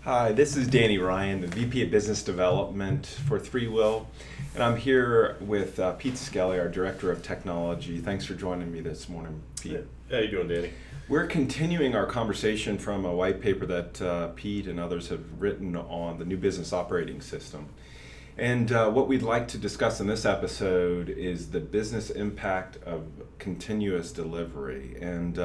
Hi, this is Danny Ryan, the VP of Business Development for ThreeWill, and I'm here with Pete Skelly, our Director of Technology. Thanks for joining me this morning, Pete. How you doing, Danny? We're continuing our conversation from a white paper that Pete and others have written on the new business operating system. And what we'd like to discuss in this episode is the business impact of continuous delivery. And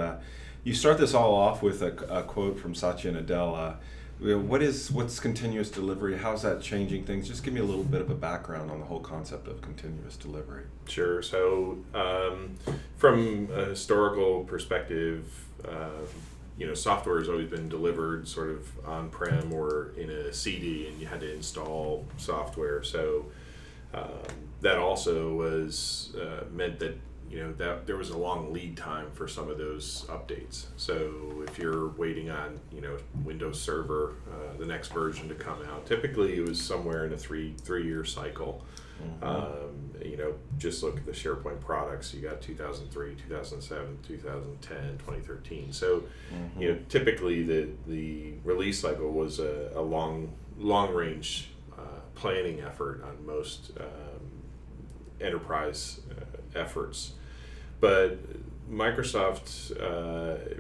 you start this all off with a quote from Satya Nadella. What's continuous delivery? How's that changing things? Just give me a little bit of a background on the whole concept of continuous delivery. Sure. So, from a historical perspective, software has always been delivered sort of on-prem or in a CD, and you had to install software. So that also was meant that that there was a long lead time for some of those updates. So if you're waiting on Windows Server, the next version to come out, typically it was somewhere in a three-year cycle. Mm-hmm. Just look at the SharePoint products. You got 2003, 2007, 2010, 2013. So typically the release cycle was a long range planning effort on most enterprise efforts. But Microsoft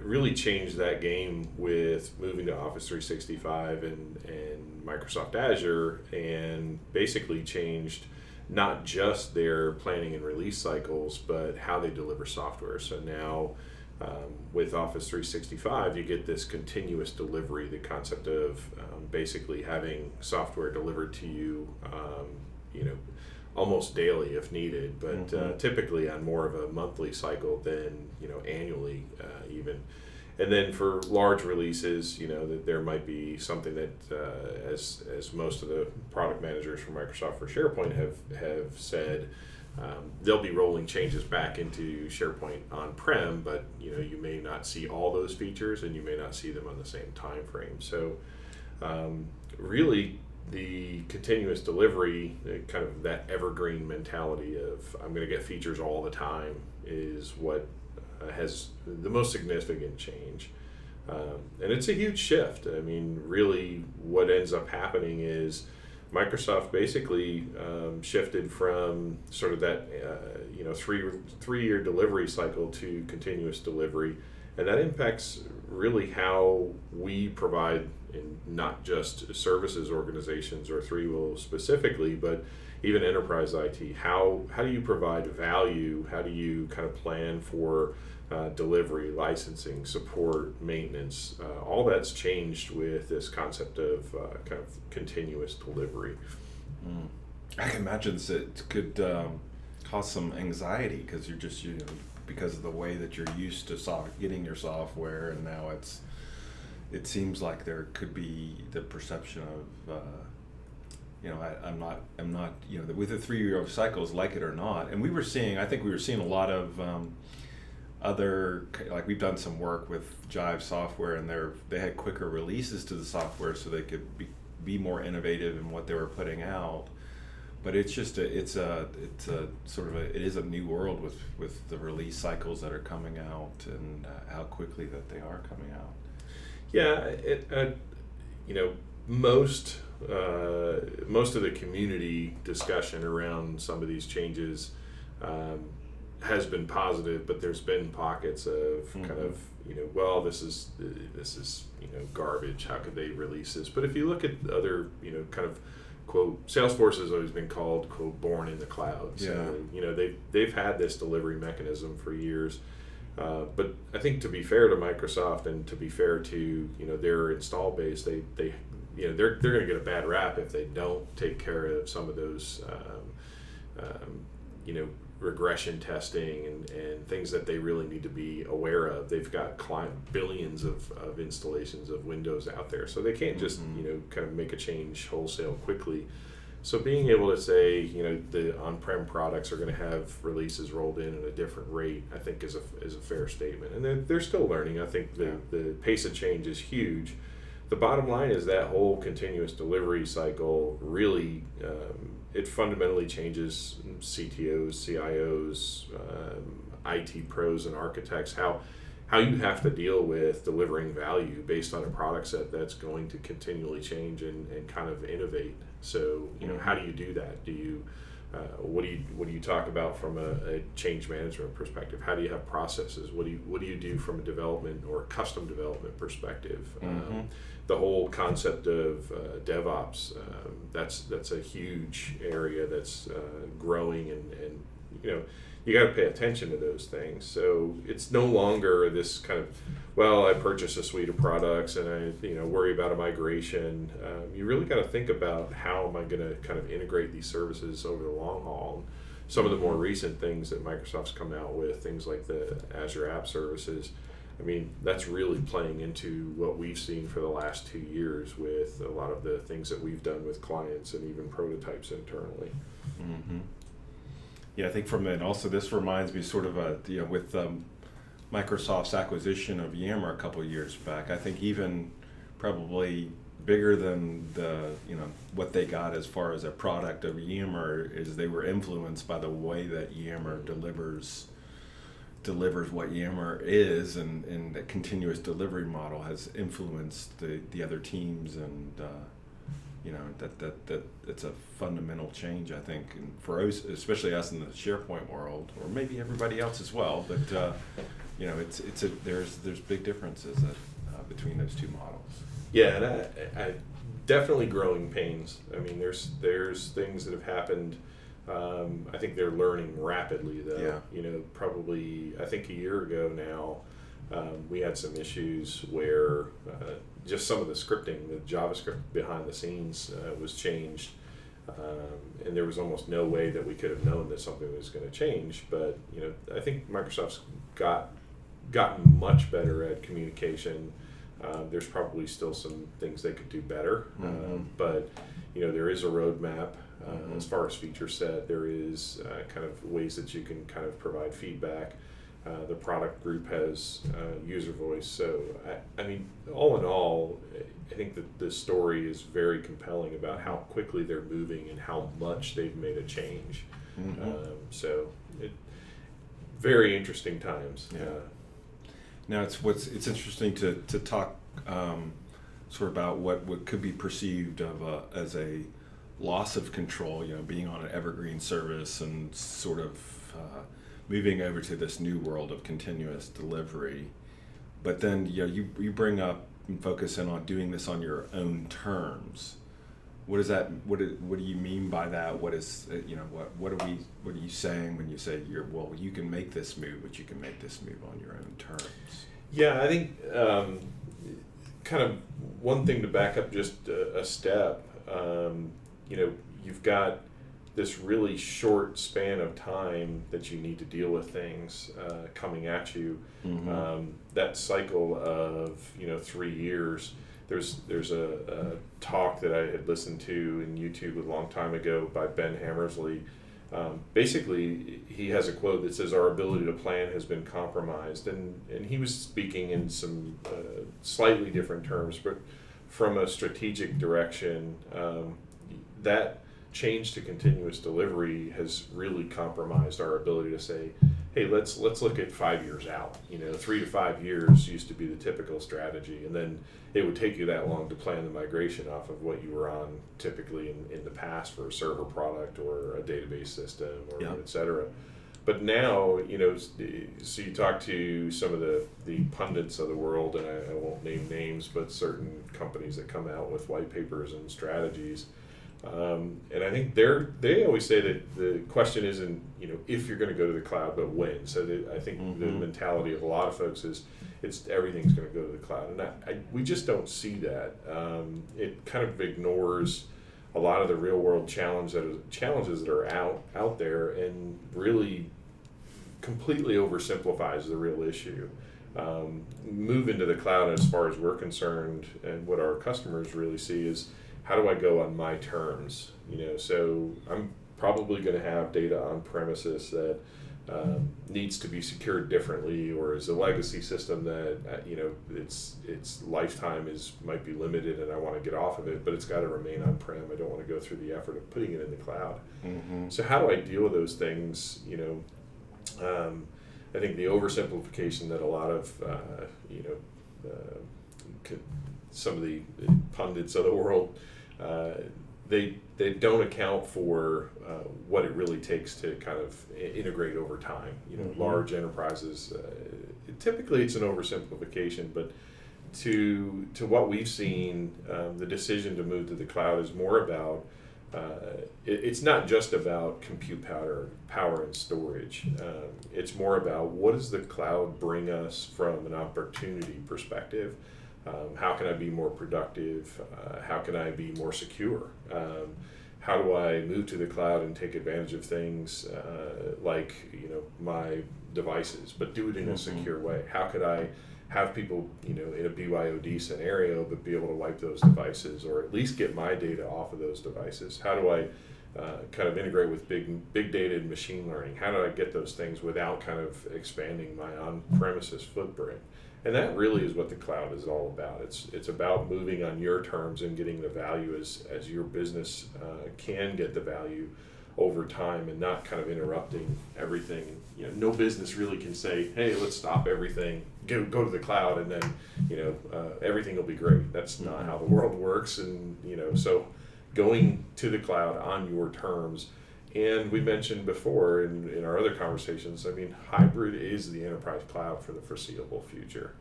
really changed that game with moving to Office 365 and Microsoft Azure, and basically changed not just their planning and release cycles, but how they deliver software. So now with Office 365, you get this continuous delivery, the concept of basically having software delivered to you, almost daily if needed, but typically on more of a monthly cycle than annually even. And then for large releases, that there might be something that as most of the product managers from Microsoft for SharePoint have said, they'll be rolling changes back into SharePoint on-prem, but you may not see all those features and you may not see them on the same time frame. So really, the continuous delivery, kind of that evergreen mentality of I'm going to get features all the time, is what has the most significant change. And it's a huge shift. I mean, really what ends up happening is Microsoft basically shifted from sort of that three-year delivery cycle to continuous delivery, and that impacts really how we provide, in not just services organizations or ThreeWill specifically, but even enterprise IT. How do you provide value? How do you kind of plan for delivery, licensing, support, maintenance? All that's changed with this concept of kind of continuous delivery. I can imagine it could cause some anxiety because you're just because of the way that you're used to getting your software, and now it seems like there could be the perception of I'm not with the 3-year cycles, like it or not. And I think we were seeing a lot of other, like we've done some work with Jive software, and they had quicker releases to the software so they could be more innovative in what they were putting out. But it's just it is a new world with the release cycles that are coming out, and how quickly that they are coming out. Yeah, most of the community discussion around some of these changes has been positive, but there's been pockets of kind of this is garbage. How could they release this? But if you look at other kind of quote, Salesforce has always been called quote born in the cloud. So they've had this delivery mechanism for years. But I think, to be fair to Microsoft and to be fair to their install base, they're going to get a bad rap if they don't take care of some of those regression testing and things that they really need to be aware of. They've got billions of installations of Windows out there, so they can't just kind of make a change wholesale quickly. So being able to say, the on-prem products are going to have releases rolled in at a different rate, I think is a fair statement. And they're still learning. I think the pace of change is huge. The bottom line is that whole continuous delivery cycle really, it fundamentally changes CTOs, CIOs, IT pros and architects, how you have to deal with delivering value based on a product set that's going to continually change and kind of innovate. So, how do you do that? Do you what do you talk about from a change management perspective? How do you have processes? What do you do from a development or custom development perspective? The whole concept of DevOps, that's a huge area that's growing, and you got to pay attention to those things. So it's no longer this kind of, well, I purchase a suite of products and I worry about a migration. You really got to think about, how am I going to kind of integrate these services over the long haul. Some of the more recent things that Microsoft's come out with, things like the Azure App Services, I mean, that's really playing into what we've seen for the last 2 years with a lot of the things that we've done with clients and even prototypes internally. Mm-hmm. Yeah, I think also this reminds me sort of with Microsoft's acquisition of Yammer a couple of years back. I think even probably bigger than what they got as far as a product of Yammer is they were influenced by the way that Yammer delivers what Yammer is, and the continuous delivery model has influenced the other teams, and that it's a fundamental change, I think, and for us, especially us in the SharePoint world, or maybe everybody else as well. But there's big differences between those two models. Yeah, and I definitely growing pains. I mean, there's things that have happened. I think they're learning rapidly, though. Yeah. Probably, I think a year ago now, we had some issues where just some of the scripting, the JavaScript behind the scenes was changed, and there was almost no way that we could have known that something was going to change. But I think Microsoft's gotten much better at communication. There's probably still some things they could do better, but there is a roadmap. As far as feature set, there is kind of ways that you can kind of provide feedback. The product group has user voice. So, I mean, all in all, I think that the story is very compelling about how quickly they're moving and how much they've made a change. Very interesting times. Yeah. Now, it's interesting to talk sort of about what could be perceived as a loss of control, being on an evergreen service and sort of moving over to this new world of continuous delivery. But then you bring up and focus in on doing this on your own terms. What is that? What do you mean by that? What is what are you saying when you say you can make this move, but you can make this move on your own terms? Yeah, I think kind of one thing to back up just a step. You've got this really short span of time that you need to deal with things coming at you. That cycle of 3 years. There's a talk that I had listened to in YouTube a long time ago by Ben Hammersley. Basically, he has a quote that says, "Our ability to plan has been compromised," and he was speaking in some slightly different terms, but from a strategic direction, that change to continuous delivery has really compromised our ability to say, hey, let's look at 5 years out. 3 to 5 years used to be the typical strategy, and then it would take you that long to plan the migration off of what you were on typically in the past for a server product or a database system or et cetera. But now, so you talk to some of the pundits of the world, and I won't name names, but certain companies that come out with white papers and strategies. And I think they always say that the question isn't, if you're going to go to the cloud, but when. So I think the mentality of a lot of folks is everything's going to go to the cloud. And we just don't see that. It kind of ignores a lot of the real world challenges that are out there, and really completely oversimplifies the real issue. Move into the cloud, as far as we're concerned, and what our customers really see is, how do I go on my terms? So I'm probably going to have data on premises that needs to be secured differently, or is a legacy system that its lifetime might be limited, and I want to get off of it, but it's got to remain on prem. I don't want to go through the effort of putting it in the cloud. So how do I deal with those things? I think the oversimplification that a lot of some of the pundits of the world, they don't account for what it really takes to kind of integrate over time. Large enterprises, typically it's an oversimplification, but to what we've seen, the decision to move to the cloud is more about, it's not just about compute power and storage. It's more about, what does the cloud bring us from an opportunity perspective? How can I be more productive? How can I be more secure? How do I move to the cloud and take advantage of things like my devices, but do it in a secure way? How could I have people in a BYOD scenario, but be able to wipe those devices, or at least get my data off of those devices? How do I kind of integrate with big data and machine learning? How do I get those things without kind of expanding my on-premises footprint? And that really is what the cloud is all about. It's about moving on your terms and getting the value as your business can get the value over time, and not kind of interrupting everything. No business really can say, hey, let's stop everything, go to the cloud, and then everything will be great. That's not how the world works. And so going to the cloud on your terms. And we mentioned before in our other conversations, hybrid is the enterprise cloud for the foreseeable future.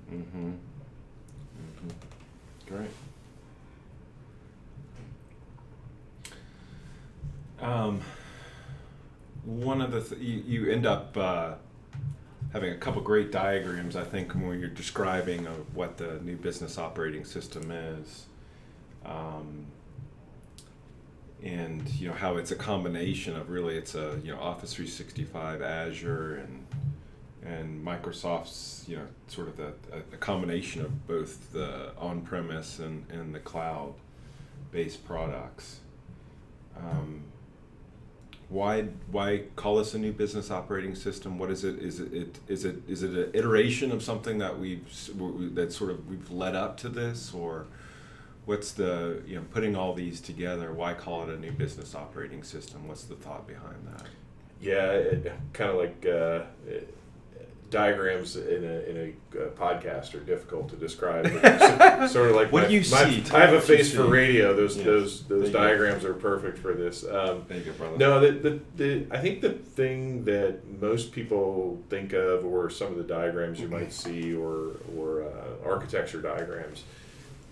Great. One of the you end up having a couple great diagrams, I think, when you're describing what the new business operating system is. And how it's a combination of, really, it's a Office 365, Azure, and Microsoft's sort of a combination of both the on-premise and the cloud-based products. Why call this a new business operating system? What is it? Is it an iteration of something that we've led up to this, or what's the, putting all these together, why call it a new business operating system? What's the thought behind that? Yeah, kind of like diagrams in a podcast are difficult to describe. Sort of like, what do you see? I have a face for radio. Those diagrams are perfect for this. Thank you, brother. No, I think the thing that most people think of, or some of the diagrams you might see, or architecture diagrams,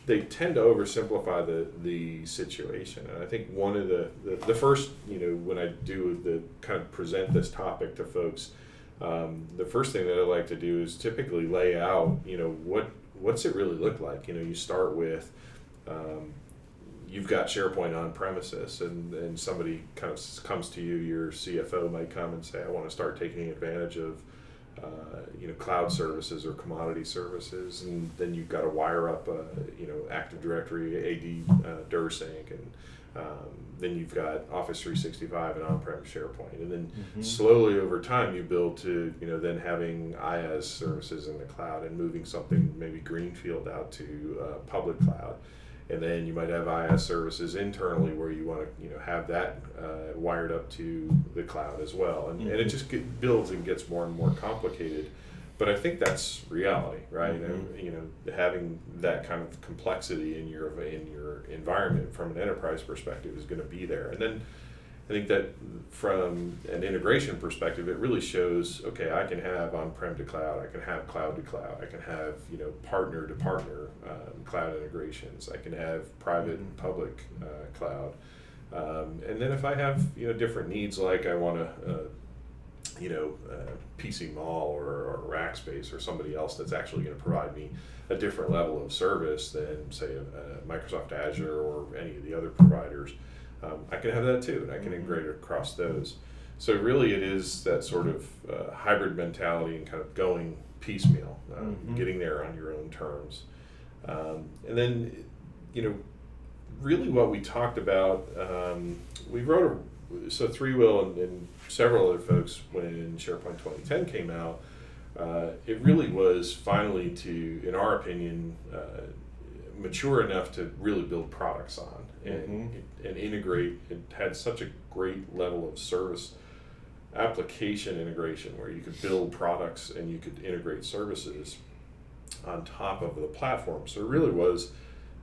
they tend to oversimplify the situation. And I think one of the first, when I do the kind of present this topic to folks, the first thing that I like to do is typically lay out, what's it really look like? You start with, you've got SharePoint on premises, and somebody kind of comes to you, your CFO might come and say, I want to start taking advantage of cloud services or commodity services, and then you've got to wire up Active Directory, AD, DirSync, and then you've got Office 365 and on-prem SharePoint, and then slowly over time you build to then having IaaS services in the cloud, and moving something maybe greenfield out to public cloud. And then you might have IaaS services internally where you want to have that wired up to the cloud as well, and it just builds and gets more and more complicated. But I think that's reality, right? Having that kind of complexity in your environment from an enterprise perspective is going to be there. And then I think that from an integration perspective, it really shows, okay, I can have on-prem to cloud, I can have cloud to cloud, I can have partner to partner cloud integrations, I can have private and public cloud, and then if I have different needs, like I want to PC Mall or Rackspace or somebody else that's actually going to provide me a different level of service than, say, Microsoft Azure or any of the other providers. I can have that too, and I can integrate across those. So really it is that sort of hybrid mentality and kind of going piecemeal, getting there on your own terms. And then, really what we talked about, we wrote so ThreeWill and several other folks, when SharePoint 2010 came out, it really was finally to, in our opinion, mature enough to really build products on and integrate. It had such a great level of service application integration where you could build products and you could integrate services on top of the platform. So it really was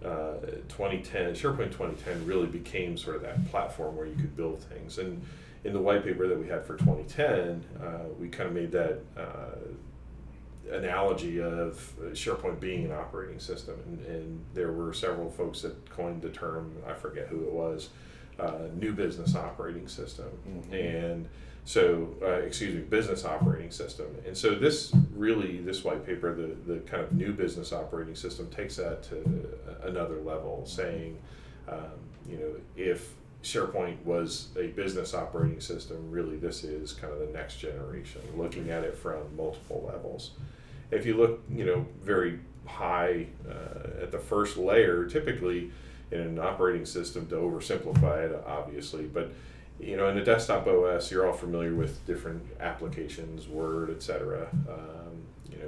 2010, SharePoint 2010 really became sort of that platform where you could build things. And in the white paper that we had for 2010, we kind of made that analogy of SharePoint being an operating system. And there were several folks that coined the term, I forget who it was, new business operating system. Mm-hmm. And so, business operating system. And so this white paper, the kind of new business operating system takes that to another level, saying, if SharePoint was a business operating system, really this is kind of the next generation, looking at it from multiple levels. If you look, very high at the first layer, typically in an operating system, to oversimplify it, obviously, but in a desktop OS, you're all familiar with different applications, Word, etc.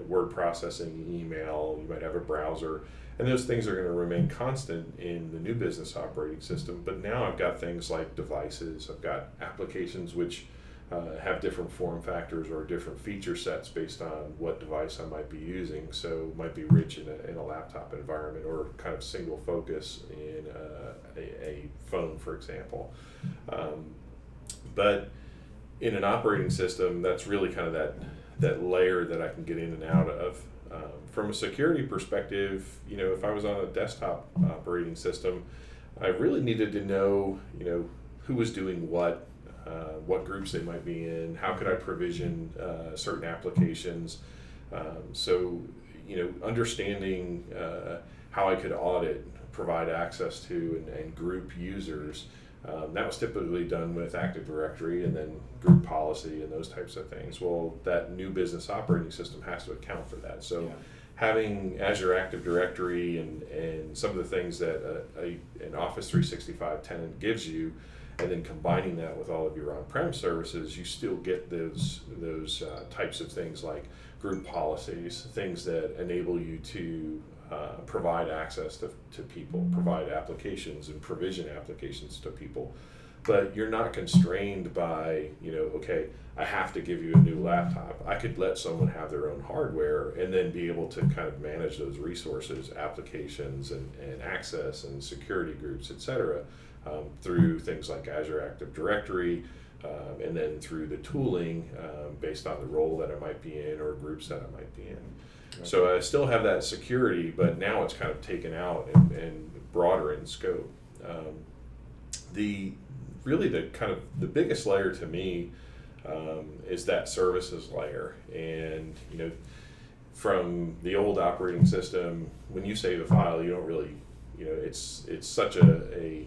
Word processing, email, you might have a browser, and those things are going to remain constant in the new business operating system. But now I've got things like devices, I've got applications which have different form factors or different feature sets based on what device I might be using. So it might be rich in a laptop environment, or kind of single focus in a phone, for example. But in an operating system, that's really kind of that layer that I can get in and out of. From a security perspective, if I was on a desktop operating system, I really needed to know, who was doing what groups they might be in, how could I provision certain applications. So, understanding how I could audit, provide access to, and group users. That was typically done with Active Directory and then group policy and those types of things. Well, that new business operating system has to account for that. So having Azure Active Directory and some of the things that an Office 365 tenant gives you, and then combining that with all of your on-prem services, you still get those types of things like group policies, things that enable you to provide access to people, provide applications and provision applications to people. But you're not constrained by, okay, I have to give you a new laptop. I could let someone have their own hardware and then be able to kind of manage those resources, applications and access and security groups, etc., through things like Azure Active Directory, and then through the tooling based on the role that I might be in or groups that I might be in. Okay. So I still have that security, but now it's kind of taken out and broader in scope. The biggest layer to me is that services layer. And from the old operating system, when you save a file, you don't really, it's such a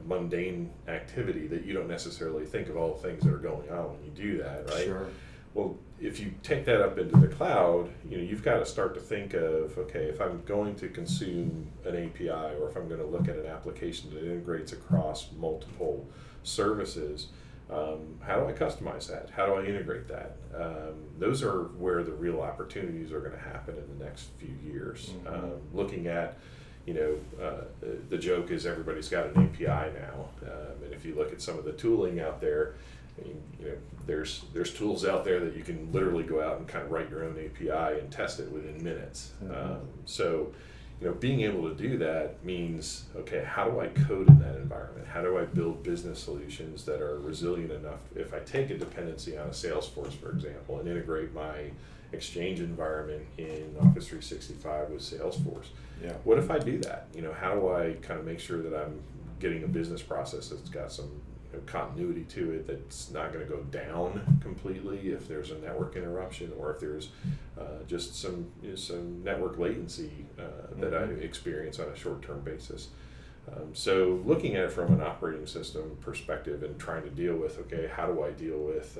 mundane activity that you don't necessarily think of all the things that are going on when you do that, right? Sure. Well, if you take that up into the cloud, you've got to start to think of, okay, if I'm going to consume an API, or if I'm going to look at an application that integrates across multiple services, how do I customize that? How do I integrate that? Those are where the real opportunities are going to happen in the next few years. Mm-hmm. Looking at, the joke is everybody's got an API now, and if you look at some of the tooling out there, there's tools out there that you can literally go out and kind of write your own API and test it within minutes. Mm-hmm. So being able to do that means, okay, how do I code in that environment? How do I build business solutions that are resilient enough? If I take a dependency on a Salesforce, for example, and integrate my Exchange environment in Office 365 with Salesforce, what if I do that? How do I kind of make sure that I'm getting a business process that's got some continuity to it, that's not going to go down completely if there's a network interruption, or if there's just some network latency that I experience on a short-term basis. So looking at it from an operating system perspective and trying to deal with, okay, how do I deal with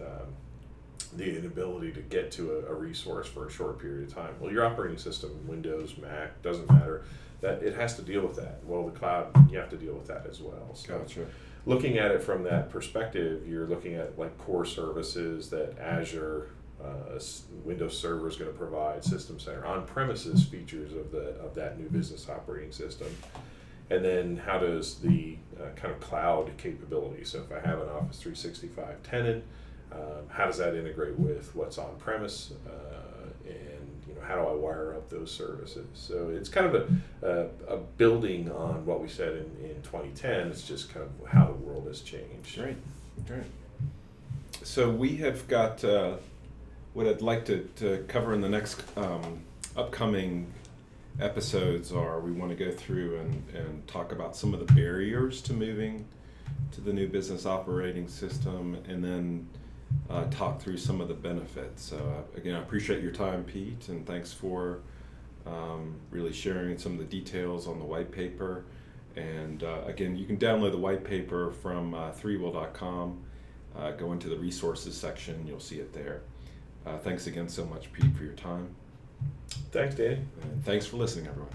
the inability to get to a resource for a short period of time? Well, your operating system, Windows, Mac, doesn't matter, that it has to deal with that. Well, the cloud, you have to deal with that as well. So gotcha. Looking at it from that perspective, you're looking at like core services that Azure, Windows Server is going to provide, System Center, on-premises features of that new business operating system, and then how does the kind of cloud capability. So if I have an Office 365 tenant, How does that integrate with what's on premise? And how do I wire up those services? So it's kind of a building on what we said in 2010. It's just kind of how the world has changed. Great. So we have got what I'd like to cover in the next upcoming episodes are we want to go through and talk about some of the barriers to moving to the new business operating system, and then talk through some of the benefits. So again, I appreciate your time, Pete, and thanks for really sharing some of the details on the white paper. And again, you can download the white paper from ThreeWill.com. Go into the resources section, you'll see it there. Thanks again so much, Pete, for your time. Thanks, Danny. And thanks for listening, everyone.